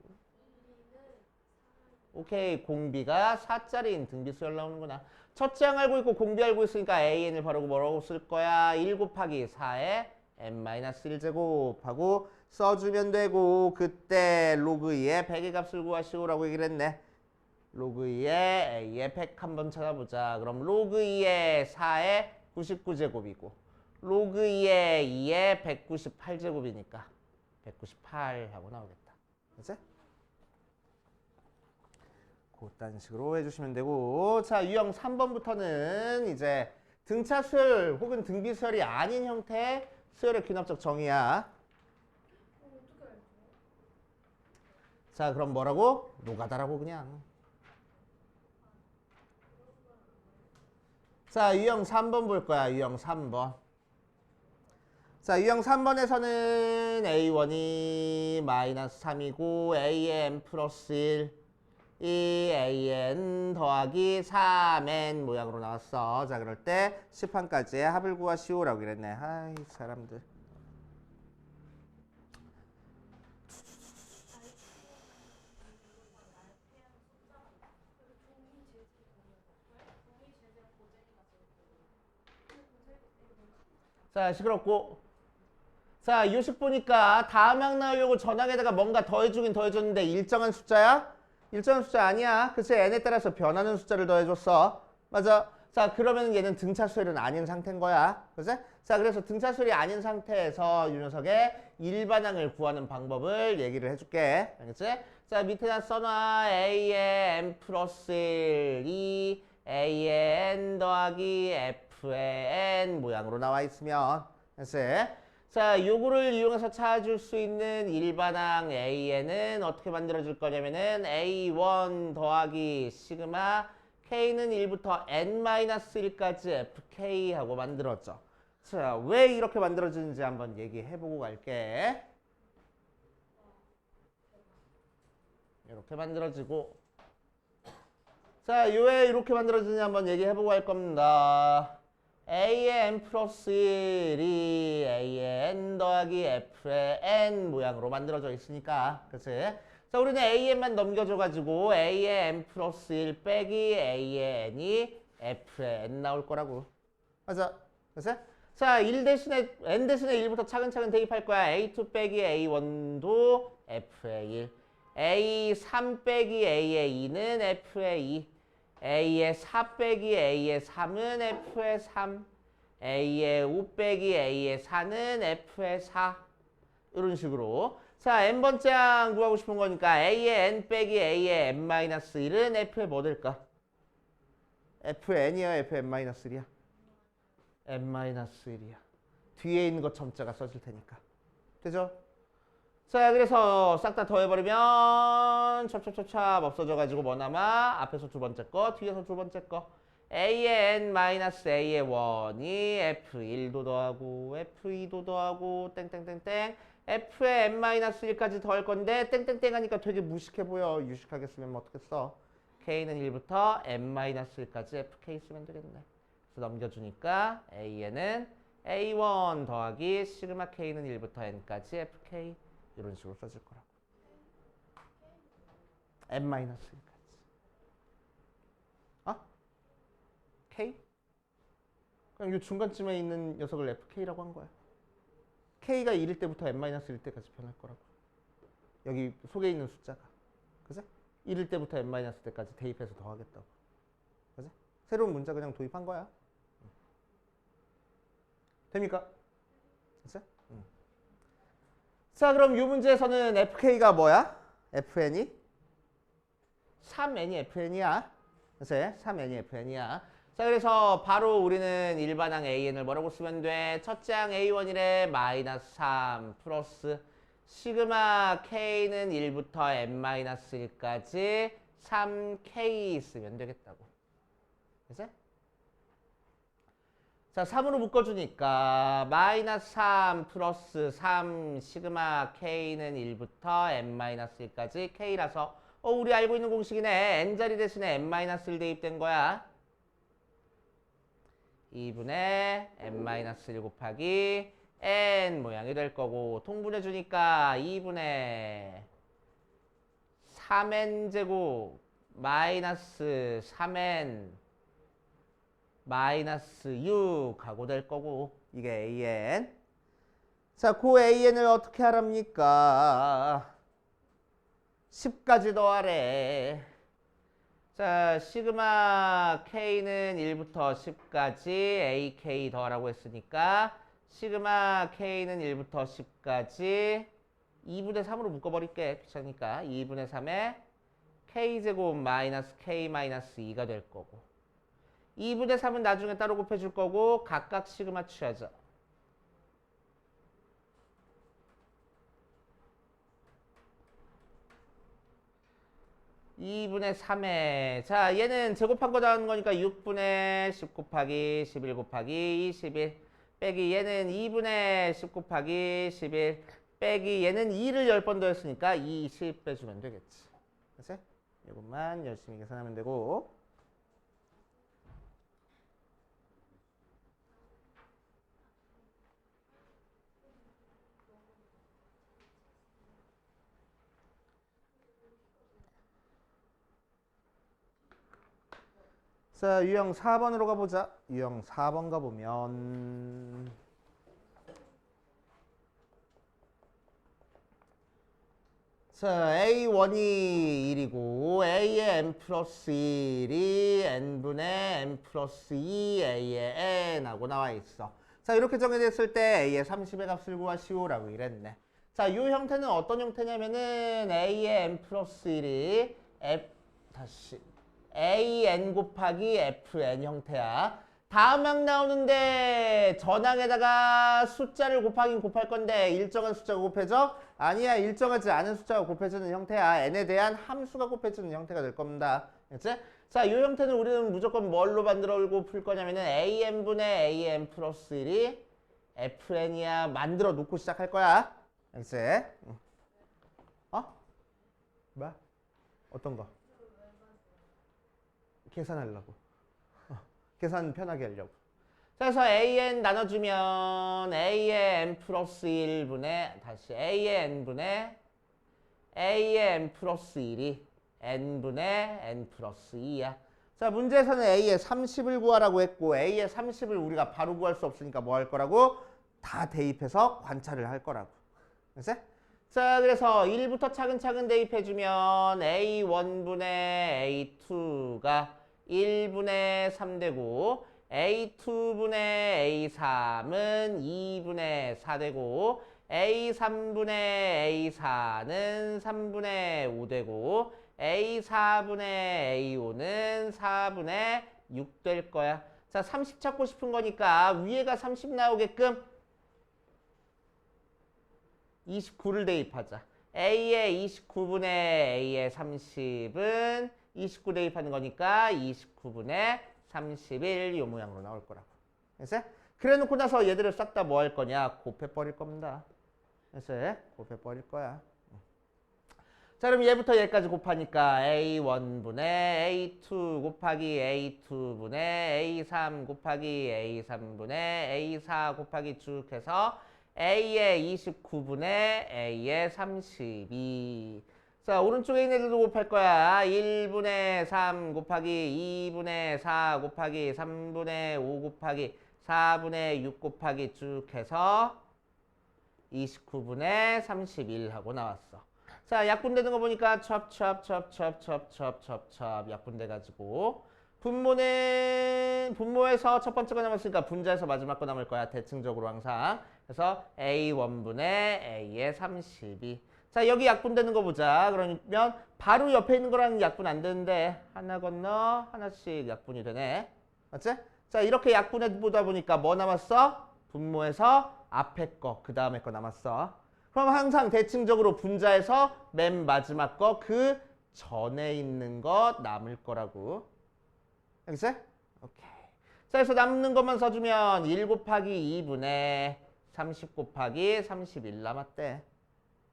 오케이, 공비가 4짜리인 등비수열 나오는구나. 첫째 항 알고 있고 공비 알고 있으니까 AN을 바로 뭐라고 쓸 거야? 1 곱하기 4에 n-1제곱하고 써주면 되고, 그때 로그 2의 100의 값을 구하시오라고 얘기를 했네. 로그 2의 A의 100 한번 찾아보자. 그럼 로그 2의 4의 99제곱이고 로그 2의 2의 198제곱이니까 198 하고 나오겠다. 그치? 그딴 식으로 해주시면 되고, 자, 유형 3번부터는 이제 등차 수열 혹은 등비 수열이 아닌 형태의 수열의 귀납적 정의야. 자, 그럼 뭐라고? 노가다라고 그냥. 자, 유형 3번 볼 거야. 유형 3번. 자, 유형 3번에서는 A1이 마이너스 3이고 A의 n 플러스 1 이 AN 더하기 3N 모양으로 나왔어. 자, 그럴 때 시판까지의 합을 구하시오라고 그랬네. 아이, 사람들. 자, 시끄럽고. 자, 요식 보니까 다음 항 나오려고 전항에다가 뭔가 더해주긴 더해줬는데 일정한 숫자야? 일정한 숫자 아니야. 그치? n에 따라서 변하는 숫자를 더해줬어. 맞아. 자, 그러면 얘는 등차 수열은 아닌 상태인 거야. 그치? 자, 그래서 등차 수열이 아닌 상태에서 이 녀석의 일반항을 구하는 방법을 얘기를 해줄게. 알겠지? 자, 밑에다 써놔. a의 n 플러스 1, 이 a의 n 더하기 f의 n 모양으로 나와 있으면. 알겠지? 자, 요거를 이용해서 찾아줄 수 있는 일반항 AN은 어떻게 만들어줄 거냐면은 A1 더하기 시그마 K는 1부터 N-1까지 FK 하고 만들었죠. 자, 왜 이렇게 만들어지는지 한번 얘기해보고 갈게. 이렇게 만들어지고. 자, 왜 이렇게 만들어지냐 한번 얘기해보고 할 겁니다. A의 n 플러스 1이 A의 n 더하기 F의 n 모양으로 만들어져 있으니까. 그치? 자, 우리는 AN만 넘겨줘가지고 A의 n 플러스 1 빼기 A의 n이 F의 n 나올 거라고. 맞아. 그치? 자, 1 대신에, n 대신에 1부터 차근차근 대입할 거야. A2 빼기 A1도 F의 1. A3 빼기 A의 2는 F의 2. A의 4 빼기 A의 3은 F의 3. A의 5 빼기 A의 4는 F의 4. 이런 식으로. 자, n번째 항 구하고 싶은 거니까 A의 n 빼기 A의 n-1은 F의 뭐 될까? F의 n이야, F의 n-1이야? n-1이야. 뒤에 있는 거 점자가 써질 테니까. 되죠? 자, 그래서 싹 다 더해버리면 찹찹찹찹 없어져가지고 뭐 남아? 앞에서 두 번째 거, 뒤에서 두 번째 거. A의 n 마이너스 A의 1이 F1도 더하고 F2도 더하고 땡땡땡땡 F의 n 마이너스 1까지 더할 건데 땡땡땡 하니까 되게 무식해 보여. 유식하게 쓰면 뭐 어떻겠어? K는 1부터 n 마이너스 1까지 FK 쓰면 되겠네. 그래서 넘겨주니까 A에는 A1 더하기 시그마 K는 1부터 n까지 FK 이런 식으로 써질 거라고. n-1까지. 어? K? 그냥 이 중간쯤에 있는 녀석을 FK라고 한 거야. K가 1일 때부터 n-1일 때까지 변할 거라고. 여기 속에 있는 숫자가. 그지? 1일 때부터 n-1 때까지 대입해서 더하겠다고. 그지? 새로운 문자 그냥 도입한 거야. 됩니까? 그치? 자, 그럼 이 문제에서는 FK가 뭐야? FN이? 3N이 FN이야. 그치? 3N이 FN이야. 자, 그래서 바로 우리는 일반항 AN을 뭐라고 쓰면 돼? 첫째 항 A1이래 마이너스 3 플러스 시그마 K는 1부터 n-1까지 3K 쓰면 되겠다고. 그치? 자, 3으로 묶어주니까 마이너스 3 플러스 3 시그마 K는 1부터 n-1까지 K라서 우리 알고 있는 공식이네. n자리 대신에 n-1 대입된 거야. 2분의 n-1 곱하기 n 모양이 될 거고 통분해주니까 2분의 3n제곱 마이너스 3n 마이너스 6 하고 될 거고 이게 AN. 자, 그 AN을 어떻게 하랍니까? 10까지 더하래. 자, 시그마 K는 1부터 10까지 AK 더하라고 했으니까 시그마 K는 1부터 10까지 2분의 3으로 묶어버릴게. 귀찮으니까 2분의 3에 K제곱 마이너스 K 마이너스 2가 될 거고 2분의 3은 나중에 따로 곱해줄 거고 각각 시그마 취하죠. (2분의 3에) 자, 얘는 제곱한 거 나오는 거니까 6분의 10 곱하기 11 곱하기 21 빼기 얘는 2분의 10 곱하기 11 빼기 얘는 2를 10번 더했으니까 20 빼주면 되겠지. 그치? 이것만 열심히 계산하면 되고 자, 유형 4번으로 가보자. 유형 4번 가보면 자, A1이 1이고 A의 n 플러스 1이 n분의 n 플러스 2 A의 n하고 나와 있어. 자, 이렇게 정해졌을 때 A의 30의 값을 구하시오라고 이랬네. 자, 이 형태는 어떤 형태냐면은 A의 n 플러스 1이 AN 곱하기 FN 형태야. 다음 항 나오는데 전항에다가 숫자를 곱하긴 곱할 건데 일정한 숫자가 곱해져? 아니야, 일정하지 않은 숫자가 곱해지는 형태야. n에 대한 함수가 곱해지는 형태가 될 겁니다. 그치? 자, 이 형태는 우리는 무조건 뭘로 만들어고 풀 거냐면은 AN분의 AN 플러스 1이 FN이야. 만들어 놓고 시작할 거야. 그치? 어? 뭐야? 어떤 거? 계산하려고. 계산 편하게 하려고. 자, 그래서 an 나눠주면 a의 n 플러스 1분의 다시 a의 n분의 a의 n 플러스 1이 n분의 n 플러스 2야. 자, 문제에서는 a의 30을 구하라고 했고 a의 30을 우리가 바로 구할 수 없으니까 뭐 할 거라고? 다 대입해서 관찰을 할 거라고. 알았어? 자, 그래서 1부터 차근차근 대입해주면 a1분의 a2가 1분의 3 되고 a2분의 a3은 2분의 4 되고 a3분의 a4는 3분의 5 되고 a4분의 a5는 4분의 6 될 거야. 자, 30 찾고 싶은 거니까 위에가 30 나오게끔 29를 대입하자. a의 29분의 a의 30은 29 대입하는 거니까 29분의 31 이 모양으로 나올 거라고. 그래서 그래 놓고 나서 얘들을 싹 다 뭐 할 거냐? 곱해버릴 겁니다. 그래서 곱해버릴 거야. 자, 그럼 얘부터 얘까지 곱하니까 a1분의 a2 곱하기 a2분의 a3 곱하기 a3분의 a4 곱하기 쭉 해서 a의 29분의 a의 32. 자, 오른쪽에 있는 애들도 곱할 거야. 1분의 3 곱하기 2분의 4 곱하기 3분의 5 곱하기 4분의 6 곱하기 쭉 해서 29분의 31 하고 나왔어. 자, 약분되는 거 보니까 첩 약분돼가지고 분모에서 첫 번째 거 남았으니까 분자에서 마지막 거 남을 거야. 대칭적으로 항상. 그래서 a1분의 a의 32. 자, 여기 약분되는 거 보자. 그러면 바로 옆에 있는 거랑 약분 안 되는데 하나 건너 하나씩 약분이 되네. 맞지? 자, 이렇게 약분해 보다 보니까 뭐 남았어? 분모에서 앞에 거, 그 다음에 거 남았어. 그럼 항상 대칭적으로 분자에서 맨 마지막 거, 그 전에 있는 거 남을 거라고. 알겠어? 오케이. 자, 그래서 남는 것만 써주면 1 곱하기 2분의 30 곱하기 31 남았대.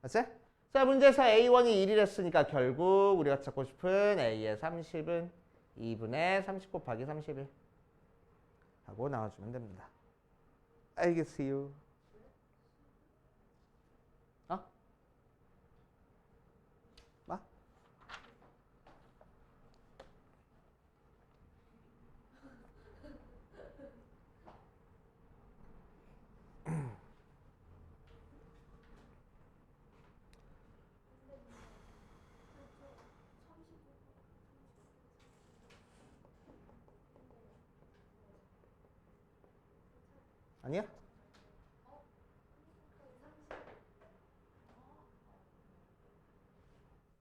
알았지? 자, 문제에서 A1이 1이랬으니까 결국 우리가 찾고 싶은 A의 30은 2분의 30 곱하기 31 하고 나와주면 됩니다. 알겠어요? 어? 뭐? 아니야?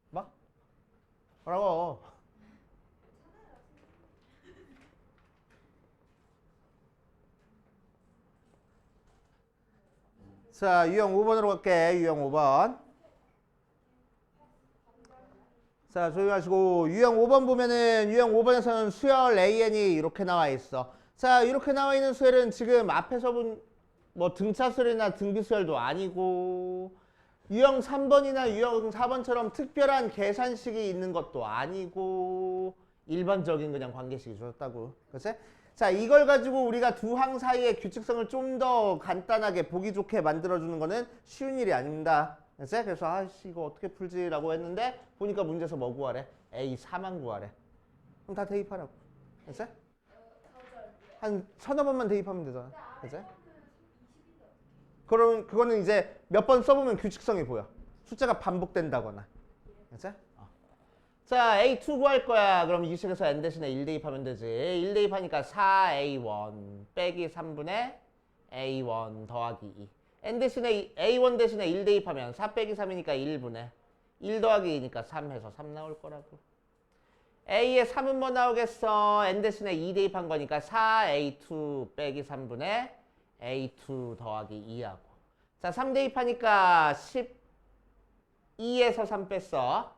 뭐? 뭐라고? 자, 유형 5번으로 갈게. 유형 5번. 자, 조용히 하시고 유형 5번 보면은 유형 5번에서는 수열 AN이 이렇게 나와 있어. 자, 이렇게 나와 있는 수열은 지금 앞에서 본 뭐 등차수열이나 등비수열도 아니고 유형 3번이나 유형 4번처럼 특별한 계산식이 있는 것도 아니고 일반적인 그냥 관계식이 주었다고. 그렇지? 자, 이걸 가지고 우리가 두 항 사이의 규칙성을 좀 더 간단하게 보기 좋게 만들어주는 거는 쉬운 일이 아닙니다. 그렇지? 그래서 아씨 이거 어떻게 풀지라고 했는데 보니까 문제에서 뭐 구하래? A4만 구하래. 그럼 다 대입하라고. 그렇지? 한 서너 번만 대입하면 되잖아. 그렇지? 그럼 그거는 이제 몇 번 써보면 규칙성이 보여. 숫자가 반복된다거나. 그렇지? 자, A2 구할 거야. 그럼 이 식에서 n 대신에 1 대입하면 되지. 1 대입하니까 4A1 빼기 3분의 A1 더하기 2. n 대신에 A1 대신에 1 대입하면 4 빼기 3이니까 1분의 1 더하기 2니까 3 해서 3 나올 거라고. A의 3은 뭐 나오겠어? n 대신에 2 대입한 거니까 4A2 빼기 3분의 A2 더하기 2하고. 자, 3 대입하니까 12에서 3 뺐어.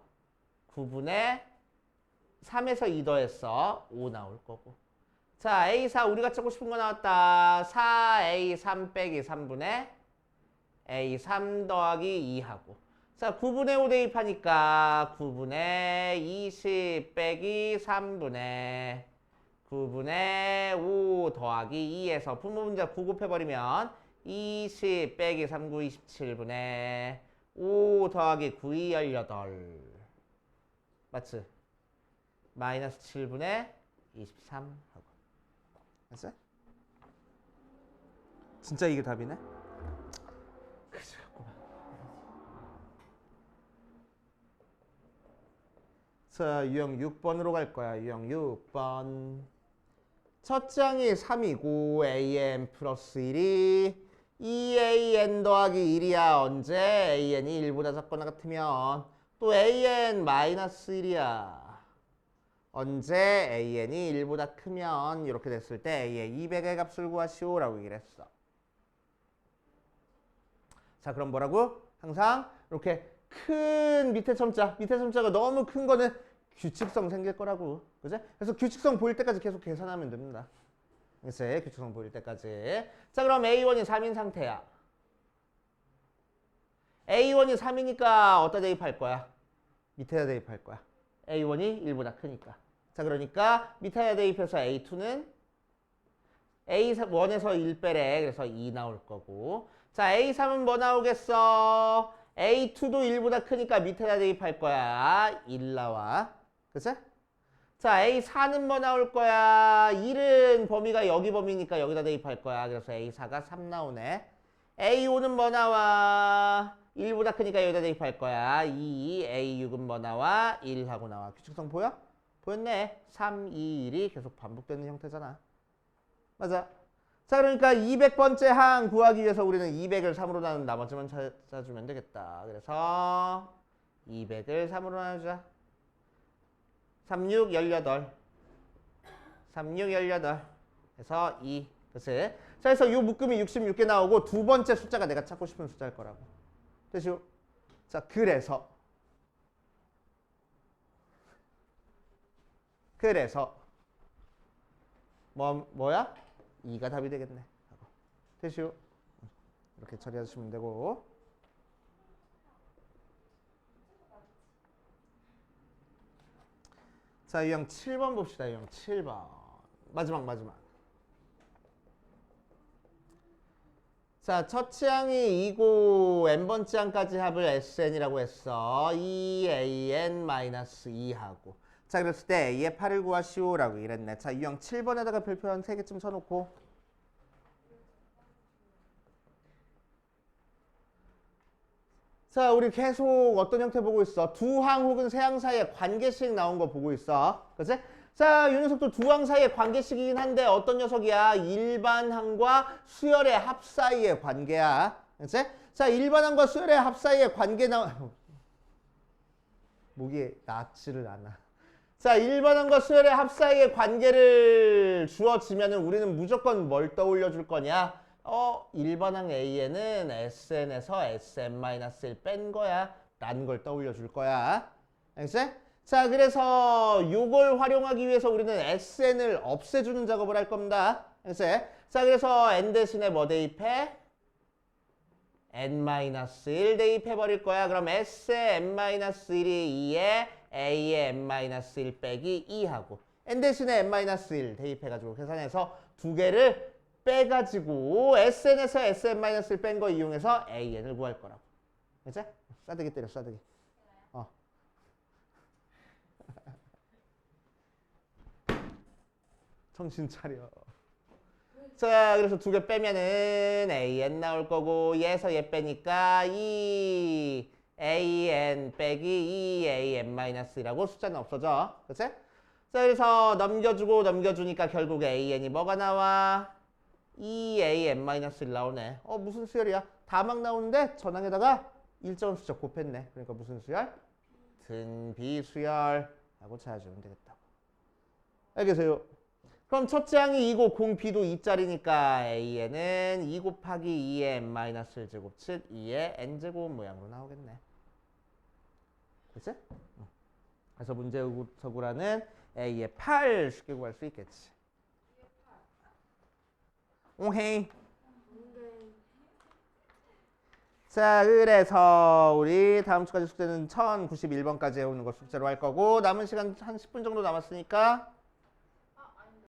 9분의 3에서 2 더했어. 5 나올 거고. 자, A4 우리가 찾고 싶은 거 나왔다. 4A3 빼기 3분의 A3 더하기 2하고. 자, 9분의 5 대입하니까 9분의 20 빼기 3분의 9분의 5 더하기 2에서 분모분자 9 곱해버리면 20 빼기 3, 9, 27분의 5 더하기 9, 2, 18 맞지? 마이너스 7분의 23 하고 됐어? 진짜 이게 답이네? 그죠. 자, 유형 6번으로 갈 거야. 유형 6번. 첫 장이 3이고 an 플러스 1이 2an 더하기 1이야. 언제? an이 1보다 작거나 같으면 또 an 마이너스 1이야. 언제? an이 1보다 크면 이렇게 됐을 때 a의 200의 값을 구하시오 라고 얘기를 했어. 자, 그럼 뭐라고? 항상 이렇게 큰 밑에 첨자가 너무 큰 거는 규칙성 생길 거라고. 그지? 그래서 규칙성 보일 때까지 계속 계산하면 됩니다. 그래서 규칙성 보일 때까지. 자, 그럼 A1이 3인 상태야. A1이 3이니까 어디다 대입할 거야? 밑에다 대입할 거야. A1이 1보다 크니까. 자, 그러니까 밑에다 대입해서 A2는 A1에서 1 빼래. 그래서 2 나올 거고. 자, A3은 뭐 나오겠어? A2도 1보다 크니까 밑에다 대입할 거야. 1 나와. 그치? 자, A4는 뭐 나올 거야? 1은 범위가 여기 범위니까 여기다 대입할 거야. 그래서 A4가 3 나오네. A5는 뭐 나와? 1보다 크니까 여기다 대입할 거야. 2, A6은 뭐 나와? 1 하고 나와. 규칙성 보여? 보였네. 3, 2, 1이 계속 반복되는 형태잖아. 맞아. 자, 그러니까 200번째 항 구하기 위해서 우리는 200을 3으로 나눈 나머지만 찾아주면 되겠다. 그래서 200을 3으로 나누자. 3, 6, 18. 3, 6, 18. 그래서 2. 그치? 자, 그래서 이 묶음이 66개 나오고 두 번째 숫자가 내가 찾고 싶은 숫자일 거라고. 됐죠? 자, 그래서 뭐야? 2가 답이 되겠네. 됐죠? 이렇게 처리하시면 되고. 자, 유형 7번 봅시다. 유형 7번. 마지막. 자, 첫 치항이 2고 n번째 항까지 합을 sn이라고 했어. 2an-2 하고. 자, 그랬을 때 a의 8을 구하시오 라고 이랬네. 자, 유형 7번에다가 별표 한 3개쯤 쳐놓고. 자, 우리 계속 어떤 형태 보고 있어? 두 항 혹은 세 항 사이에 관계식 나온 거 보고 있어. 그치? 자, 이 녀석도 두 항 사이의 관계식이긴 한데 어떤 녀석이야? 일반항과 수열의 합 사이의 관계야. 그치? 자, 일반항과 수열의 합 사이의 관계 목이 낫지를 않아. 자, 일반항과 수열의 합 사이의 관계를 주어지면은 우리는 무조건 뭘 떠올려 줄 거냐? 일반항 A에는 SN에서 SM-1 뺀 거야. 라는 걸 떠올려 줄 거야. 알겠지? 자, 그래서 요걸 활용하기 위해서 우리는 SN을 없애주는 작업을 할 겁니다. 알겠지? 자, 그래서 N 대신에 뭐 대입해? N-1 대입해 버릴 거야. 그럼 S의 N-1이 2에 A의 N-1 빼기 2하고 N 대신에 N-1 대입해가지고 계산해서 두 개를 빼가지고 SN에서 SM-1 뺀 거 이용해서 AN을 구할 거라고. 그치? 싸대기 때려, 싸대기. 정신 차려. 자, 그래서 두 개 빼면은 AN 나올 거고 얘에서 얘 빼니까 2 AN 빼기 2 AN-1이라고 숫자는 없어져. 그치? 자, 그래서 넘겨주니까 결국 AN이 뭐가 나와? 2AN-1 나오네. 무슨 수열이야? 다 막 나오는데 전항에다가 일정 숫자 곱했네. 그러니까 무슨 수열? 등비수열 하고 찾아주면 되겠다고. 알겠어요? 그럼 첫째 항이 2고 공 B도 2짜리니까 A에는 2 곱하기 2의 N-1 제곱 즉 2의 N제곱 모양으로 나오겠네. 그치? 그래서 문제에서 구라는 A의 8 쉽게 구할 수 있겠지. 오케이. 자, 그래서 우리 다음 주까지 숙제는 1091번까지 해오는 거 숙제로 할 거고 남은 시간 한 10분 정도 남았으니까